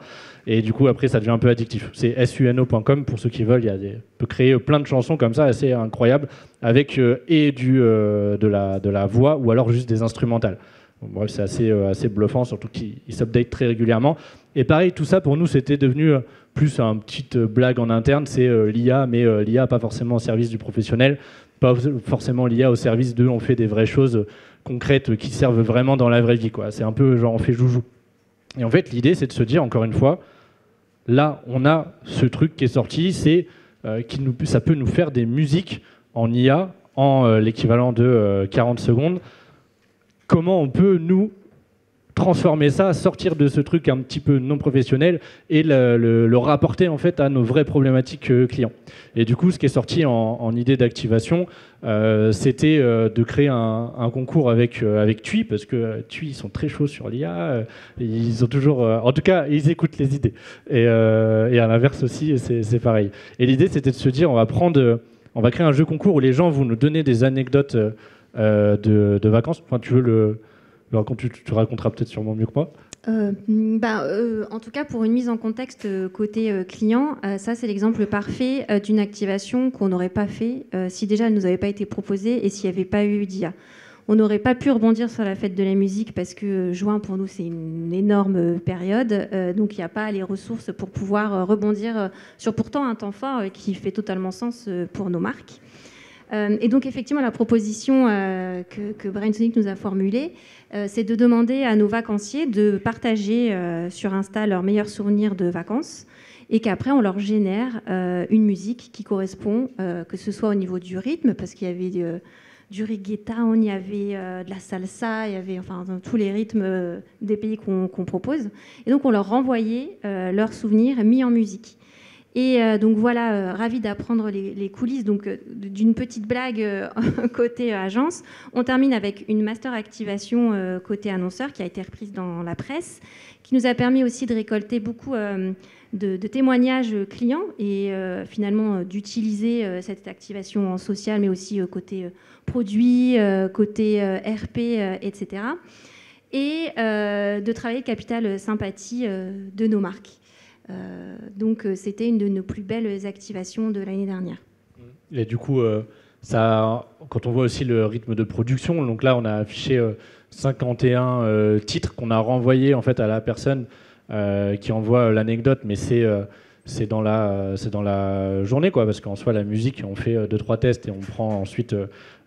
Et du coup après ça devient un peu addictif. C'est suno.com pour ceux qui veulent. On peut créer plein de chansons comme ça, assez incroyables, avec de la voix ou alors juste des instrumentales. Bref, c'est assez bluffant, surtout qu'il s'update très régulièrement. Et pareil, tout ça pour nous c'était devenu plus une petite blague en interne, c'est l'IA, mais l'IA pas forcément au service du professionnel, pas forcément l'IA au service on fait des vraies choses concrètes qui servent vraiment dans la vraie vie, quoi. C'est un peu genre on fait joujou. Et en fait l'idée c'est de se dire encore une fois, là on a ce truc qui est sorti, c'est ça peut nous faire des musiques en IA en l'équivalent de 40 secondes comment on peut, nous, transformer ça, sortir de ce truc un petit peu non professionnel et le rapporter en fait à nos vraies problématiques clients. Et du coup, ce qui est sorti en idée d'activation, c'était de créer un concours avec TUI, parce que TUI, ils sont très chauds sur l'IA, ils ont toujours... en tout cas, ils écoutent les idées. Et à l'inverse aussi, c'est pareil. Et l'idée, c'était de se dire, on va créer un jeu concours où les gens vont nous donner des anecdotes de vacances. Enfin, tu veux tu raconteras peut-être sûrement mieux que moi. En tout cas, pour une mise en contexte côté client, ça c'est l'exemple parfait d'une activation qu'on n'aurait pas fait si déjà elle ne nous avait pas été proposée et s'il n'y avait pas eu d'IA. On n'aurait pas pu rebondir sur la fête de la musique parce que juin pour nous c'est une énorme période, donc il n'y a pas les ressources pour pouvoir rebondir sur pourtant un temps fort qui fait totalement sens pour nos marques. Et donc effectivement la proposition que Brainsonic nous a formulée, c'est de demander à nos vacanciers de partager sur Insta leurs meilleurs souvenirs de vacances et qu'après on leur génère une musique qui correspond, que ce soit au niveau du rythme, parce qu'il y avait du reggaeton, il y avait de la salsa, il y avait tous les rythmes des pays qu'on propose. Et donc on leur renvoyait leurs souvenirs mis en musique. Et donc voilà, ravi d'apprendre les coulisses d'une petite blague côté agence. On termine avec une master activation côté annonceur qui a été reprise dans la presse, qui nous a permis aussi de récolter beaucoup de témoignages clients et finalement d'utiliser cette activation en social, mais aussi côté produit, côté RP, etc. Et de travailler le capital sympathie de nos marques. Donc c'était une de nos plus belles activations de l'année dernière. Et du coup, quand on voit aussi le rythme de production, donc là on a affiché 51 titres qu'on a renvoyés en fait à la personne qui envoie l'anecdote, mais c'est dans la journée, quoi, parce qu'en soi la musique, on fait 2-3 tests et on prend ensuite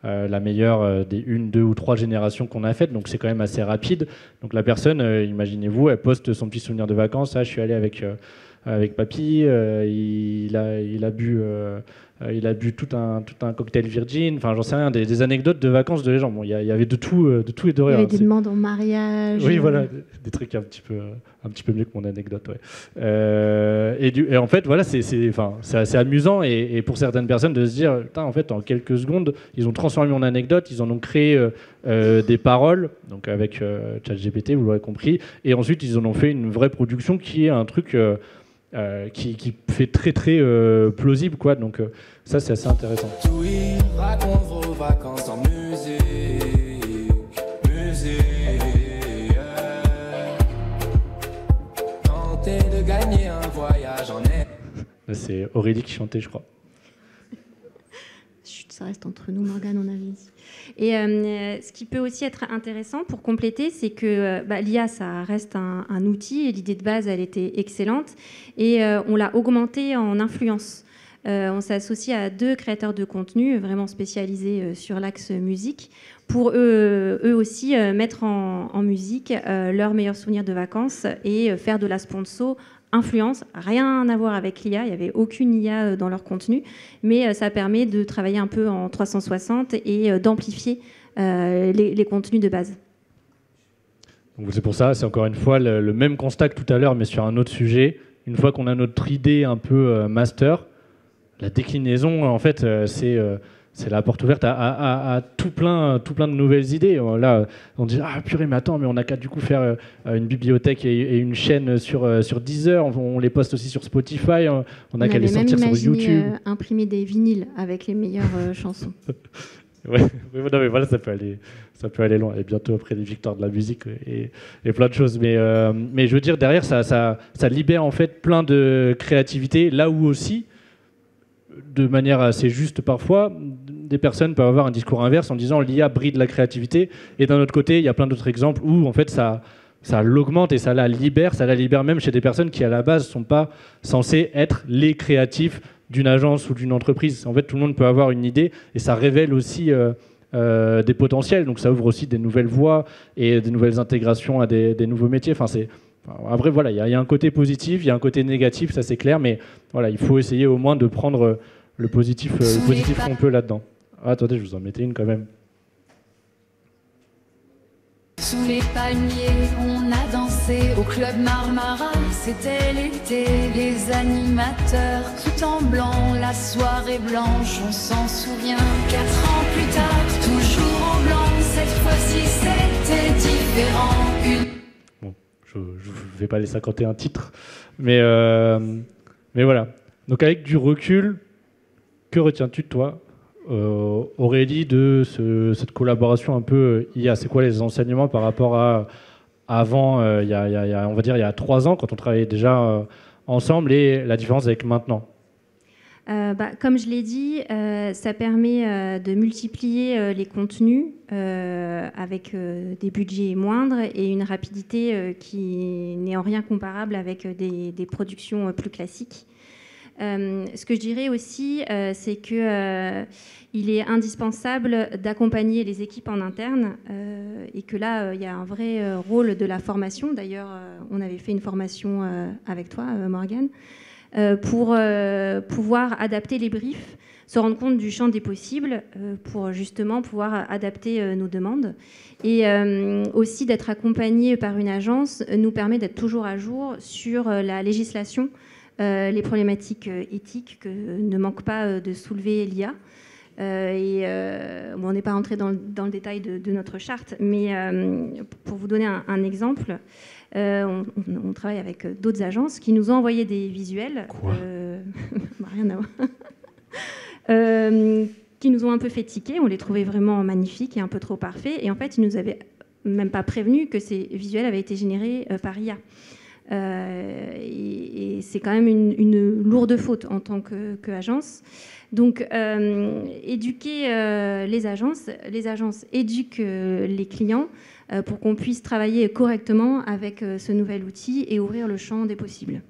la meilleure des 1, 2 ou 3 générations qu'on a faites, donc c'est quand même assez rapide. Donc la personne, imaginez-vous, elle poste son petit souvenir de vacances. Je suis allé avec papy, il a bu tout un cocktail Virgin, enfin j'en sais rien, des anecdotes de vacances de les gens. Bon, il y avait de tout et de rien. Il y avait des demandes en mariage. Oui, voilà, des trucs un petit peu mieux que mon anecdote, ouais. Et en fait, voilà, c'est assez amusant et pour certaines personnes de se dire, putain, en fait, en quelques secondes, ils ont transformé mon anecdote, ils en ont créé des paroles, donc avec ChatGPT, vous l'aurez compris, et ensuite ils en ont fait une vraie production qui est un truc qui fait très très plausible, quoi. Donc ça c'est assez intéressant. Oui, raconte vos vacances en musique. Tentez de gagner un voyage en air. C'est Aurélie qui chantait, je crois. Chut, ça reste entre nous, Morgane, on avait dit. Et ce qui peut aussi être intéressant pour compléter, c'est que l'IA, ça reste un outil, et l'idée de base, elle était excellente, et on l'a augmentée en influence. On s'est associé à 2 créateurs de contenu vraiment spécialisés sur l'axe musique, pour eux aussi mettre en musique leurs meilleurs souvenirs de vacances et faire de la sponsor influence, rien à voir avec l'IA, il n'y avait aucune IA dans leur contenu, mais ça permet de travailler un peu en 360 et d'amplifier les contenus de base. Donc c'est pour ça, c'est encore une fois le même constat que tout à l'heure, mais sur un autre sujet. Une fois qu'on a notre idée un peu master, la déclinaison, en fait, c'est la porte ouverte à tout plein de nouvelles idées. Là, on dit « Ah purée, mais attends, mais on n'a qu'à du coup faire une bibliothèque et une chaîne sur Deezer, on les poste aussi sur Spotify, on n'a qu'à les sortir sur YouTube. » Imprimer des vinyles avec les meilleures chansons. Ouais, non, mais voilà, ça peut aller loin. Et bientôt après les victoires de la musique et plein de choses. Mais je veux dire, derrière, ça libère en fait plein de créativité, là où aussi, de manière assez juste parfois, des personnes peuvent avoir un discours inverse en disant l'IA bride la créativité, et d'un autre côté il y a plein d'autres exemples où en fait ça l'augmente et ça la libère même chez des personnes qui à la base sont pas censées être les créatifs d'une agence ou d'une entreprise. En fait tout le monde peut avoir une idée et ça révèle aussi des potentiels, donc ça ouvre aussi des nouvelles voies et des nouvelles intégrations à des nouveaux métiers. Après, voilà, il y a un côté positif, il y a un côté négatif, ça c'est clair, mais voilà, il faut essayer au moins de prendre le positif qu'on peut là-dedans. Ah, attendez, je vous en mettais une quand même. sous les palmiers, on a dansé au club Marmara. C'était l'été, les animateurs tout en blanc, la soirée blanche, on s'en souvient. 4 ans plus tard, toujours en blanc, cette fois-ci c'était différent. Bon, je ne vais pas les 51 titres, mais voilà. Donc avec du recul, que retiens-tu de toi, Aurélie, de cette collaboration un peu IA? C'est quoi les enseignements par rapport à avant, on va dire il y a 3 ans, quand on travaillait déjà ensemble, et la différence avec maintenant? Comme je l'ai dit, ça permet de multiplier les contenus avec des budgets moindres et une rapidité qui n'est en rien comparable avec des productions plus classiques. Ce que je dirais aussi, c'est qu'il est indispensable d'accompagner les équipes en interne et que là, il y a un vrai rôle de la formation. D'ailleurs, on avait fait une formation avec toi, Morgane, pour pouvoir adapter les briefs, se rendre compte du champ des possibles pour justement pouvoir adapter nos demandes. Et aussi d'être accompagné par une agence nous permet d'être toujours à jour sur la législation, les problématiques éthiques que ne manque pas de soulever l'IA. On n'est pas rentré dans le détail de notre charte, mais pour vous donner un exemple, on travaille avec d'autres agences qui nous ont envoyé des visuels. Rien à voir. Qui nous ont un peu fait tiquer. On les trouvait vraiment magnifiques et un peu trop parfaits. Et en fait, ils nous avaient même pas prévenu que ces visuels avaient été générés par IA. Et c'est quand même une lourde faute en tant qu'agence. Donc, éduquer les agences éduquent les clients pour qu'on puisse travailler correctement avec ce nouvel outil et ouvrir le champ des possibles.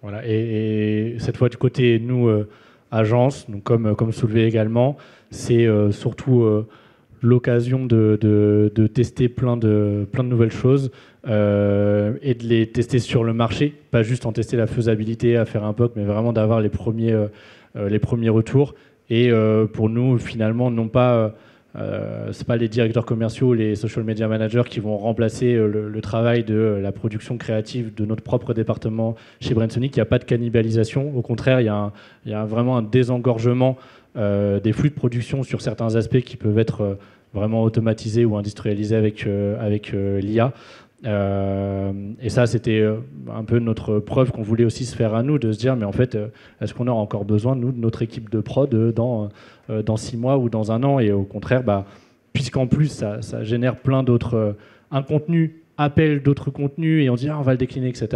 Voilà, et cette fois du côté nous, agence, donc comme soulevé également, c'est surtout l'occasion de tester plein de nouvelles choses et de les tester sur le marché, pas juste en tester la faisabilité, à faire un POC, mais vraiment d'avoir les premiers retours. Et pour nous, finalement, non pas, c'est pas les directeurs commerciaux, les social media managers qui vont remplacer le travail de la production créative de notre propre département chez Brainsonic. Il n'y a pas de cannibalisation. Au contraire, il y a vraiment un désengorgement des flux de production sur certains aspects qui peuvent être vraiment automatisés ou industrialisés avec l'IA. Et ça, c'était un peu notre preuve qu'on voulait aussi se faire à nous, de se dire, mais en fait, est-ce qu'on aura encore besoin, nous, de notre équipe de prod dans 6 mois ou dans 1 an? Et au contraire, puisqu'en plus, ça génère plein d'autres... un contenu appelle d'autres contenus et on dit, on va le décliner, etc.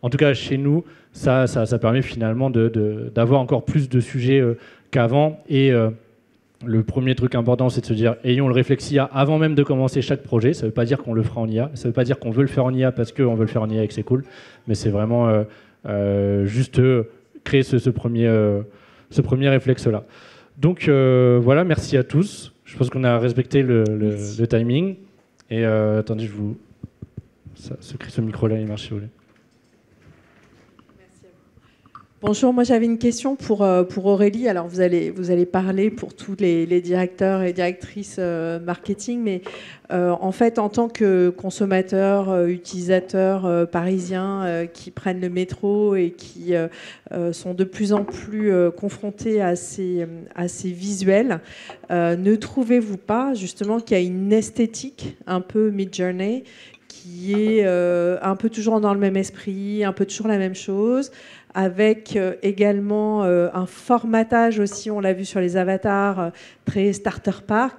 En tout cas, chez nous, ça permet finalement d'avoir encore plus de sujets qu'avant. Et le premier truc important, c'est de se dire, ayons le réflexe IA avant même de commencer chaque projet. Ça ne veut pas dire qu'on le fera en IA. Ça ne veut pas dire qu'on veut le faire en IA parce qu'on veut le faire en IA et que c'est cool. Mais c'est vraiment juste créer ce premier réflexe-là. Donc voilà, merci à tous. Je pense qu'on a respecté le timing. Et attendez, ce micro-là, il marche si vous voulez. Bonjour, moi j'avais une question pour Aurélie. Alors vous allez parler pour tous les directeurs et directrices marketing, mais en fait en tant que consommateur, utilisateur parisien qui prennent le métro et qui sont de plus en plus confrontés à ces visuels, ne trouvez-vous pas justement qu'il y a une esthétique un peu Midjourney qui est un peu toujours dans le même esprit, un peu toujours la même chose, avec également un formatage aussi, on l'a vu sur les avatars, très starter pack.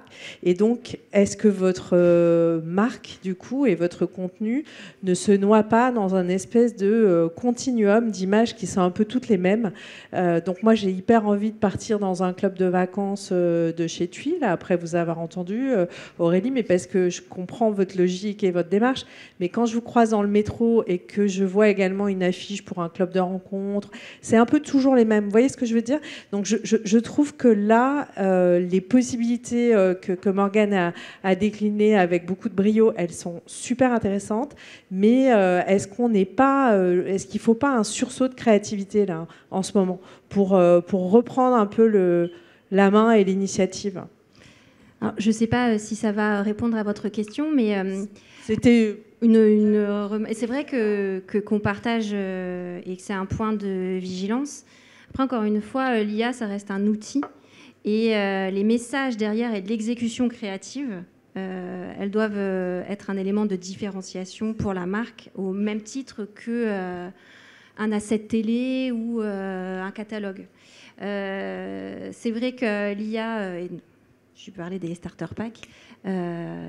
Et donc, est-ce que votre marque, du coup, et votre contenu ne se noie pas dans un espèce de continuum d'images qui sont un peu toutes les mêmes? Donc moi, j'ai hyper envie de partir dans un club de vacances de chez TUI, là, après vous avoir entendu, Aurélie, mais parce que je comprends votre logique et votre démarche. Mais quand je vous croise dans le métro et que je vois également une affiche pour un club de rencontre, c'est un peu toujours les mêmes. Vous voyez ce que je veux dire? Donc je trouve que là, les possibilités que Morgane a déclinées avec beaucoup de brio, elles sont super intéressantes. Mais est-ce qu'il ne faut pas un sursaut de créativité là en ce moment pour reprendre un peu la main et l'initiative? Alors, je ne sais pas si ça va répondre à votre question, mais c'était c'est vrai qu'on partage et que c'est un point de vigilance. Après, encore une fois, l'IA, ça reste un outil. Et les messages derrière et de l'exécution créative, elles doivent être un élément de différenciation pour la marque, au même titre qu'un asset télé ou un catalogue. C'est vrai que l'IA, je vais parler des starter packs,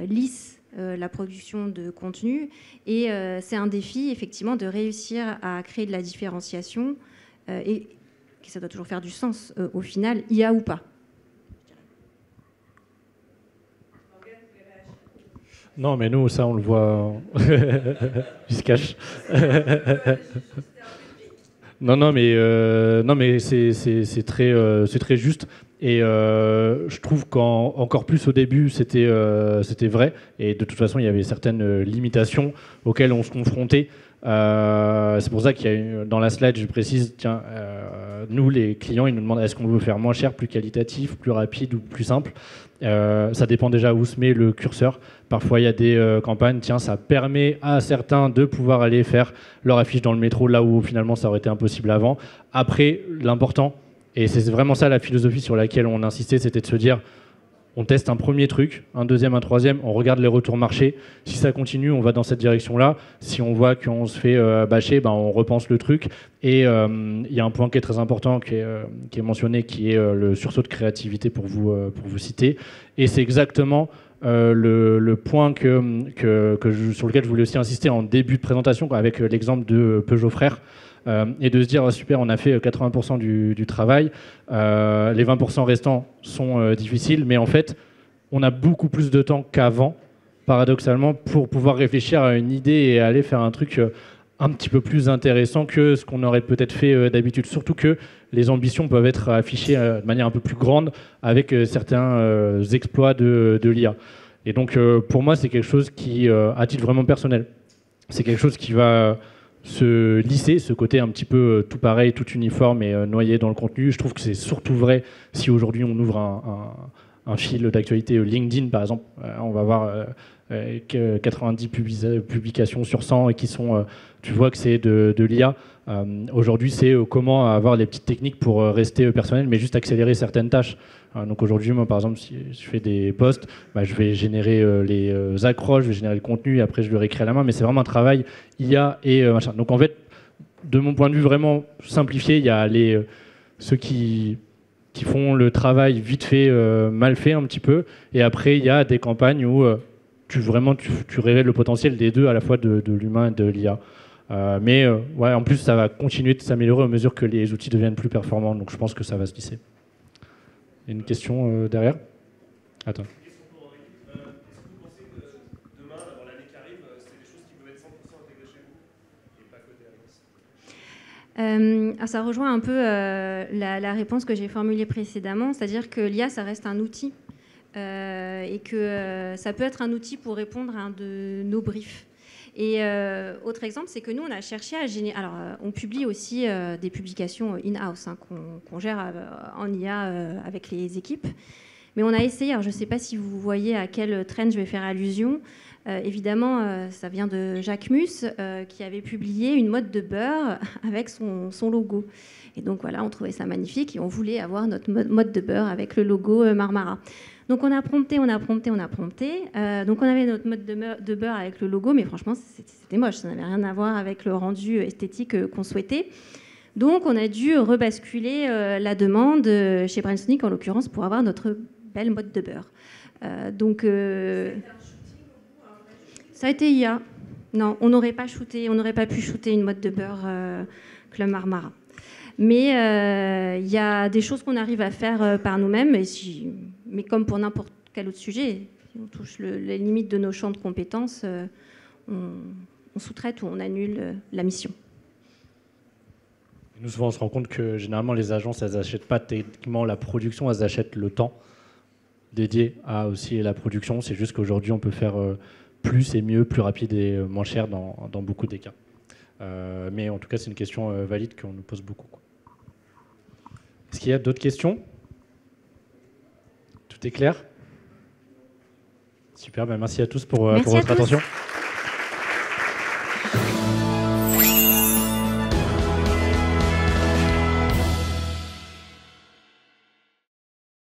lisse la production de contenu, et c'est un défi, effectivement, de réussir à créer de la différenciation, et que ça doit toujours faire du sens, au final, IA ou pas. Non, mais nous, ça, on le voit. Il se cache. non, mais c'est très juste. Et je trouve qu'encore plus au début, c'était vrai. Et de toute façon, il y avait certaines limitations auxquelles on se confrontait. C'est pour ça qu'il y a dans la slide, je précise, tiens, nous, les clients, ils nous demandent est-ce qu'on veut faire moins cher, plus qualitatif, plus rapide ou plus simple. Ça dépend déjà où se met le curseur. Parfois, il y a des campagnes, tiens, ça permet à certains de pouvoir aller faire leur affiche dans le métro, là où finalement ça aurait été impossible avant. Après, l'important, et c'est vraiment ça la philosophie sur laquelle on insistait, c'était de se dire, on teste un premier truc, un deuxième, un troisième, on regarde les retours marché. Si ça continue, on va dans cette direction-là. Si on voit qu'on se fait bâcher, ben on repense le truc. Et il y a un point qui est très important, qui est mentionné, qui est le sursaut de créativité pour vous citer. Et c'est exactement le point sur lequel je voulais aussi insister en début de présentation, avec l'exemple de Peugeot Frères. Et de se dire, oh, super, on a fait 80% du travail, les 20% restants sont difficiles, mais en fait, on a beaucoup plus de temps qu'avant, paradoxalement, pour pouvoir réfléchir à une idée et aller faire un truc un petit peu plus intéressant que ce qu'on aurait peut-être fait d'habitude. Surtout que les ambitions peuvent être affichées de manière un peu plus grande avec certains exploits de l'IA. Et donc, pour moi, c'est quelque chose qui, à titre vraiment personnel, c'est quelque chose qui va se lisser, ce côté un petit peu tout pareil, tout uniforme et noyé dans le contenu. Je trouve que c'est surtout vrai si aujourd'hui on ouvre un fil d'actualité LinkedIn, par exemple. On va voir 90 publications sur 100 et qui sont, tu vois que c'est de l'IA. Aujourd'hui, c'est comment avoir les petites techniques pour rester personnel, mais juste accélérer certaines tâches. Donc aujourd'hui, moi, par exemple, si je fais des posts, bah, je vais générer les accroches, je vais générer le contenu, et après je le réécris à la main, mais c'est vraiment un travail IA et machin. Donc en fait, de mon point de vue vraiment simplifié, il y a ceux qui font le travail vite fait, mal fait un petit peu, et après il y a des campagnes où tu révèles le potentiel des deux, à la fois de l'humain et de l'IA. Mais ouais, en plus, ça va continuer de s'améliorer à mesure que les outils deviennent plus performants, donc je pense que ça va se lisser. Il y a une question derrière ? Attends. Est-ce que vous pensez que demain, dans l'année qui arrive, c'est des choses qui peuvent être 100% intégrées chez vous et pas côté Alice ? Ça rejoint un peu la réponse que j'ai formulée précédemment, c'est-à-dire que l'IA, ça reste un outil et que ça peut être un outil pour répondre à un de nos briefs. Et autre exemple, c'est que nous, on a cherché à générer... Alors, on publie aussi des publications in-house qu'on gère en IA avec les équipes. Mais on a essayé, alors je ne sais pas si vous voyez à quel trend je vais faire allusion. Évidemment, ça vient de Jacques Mus, qui avait publié une mode de beurre avec son logo. Et donc voilà, on trouvait ça magnifique et on voulait avoir notre mode de beurre avec le logo Marmara. Donc on a prompté. Donc on avait notre mode de beurre avec le logo, mais franchement c'était moche, ça n'avait rien à voir avec le rendu esthétique qu'on souhaitait. Donc on a dû rebasculer la demande chez Brainsonic en l'occurrence pour avoir notre belle mode de beurre. Ça a été IA. Non, on n'aurait pas pu shooter une mode de beurre Club Marmara. Mais il y a des choses qu'on arrive à faire par nous-mêmes, mais comme pour n'importe quel autre sujet, si on touche les limites de nos champs de compétences, on sous-traite ou on annule la mission. Nous, souvent, on se rend compte que généralement, les agences, elles n'achètent pas techniquement la production, elles achètent le temps dédié à aussi la production. C'est juste qu'aujourd'hui, on peut faire plus et mieux, plus rapide et moins cher dans beaucoup des cas. Mais en tout cas, c'est une question valide qu'on nous pose beaucoup, quoi. Est-ce qu'il y a d'autres questions ? Tout est clair ? Super, merci à tous pour votre attention.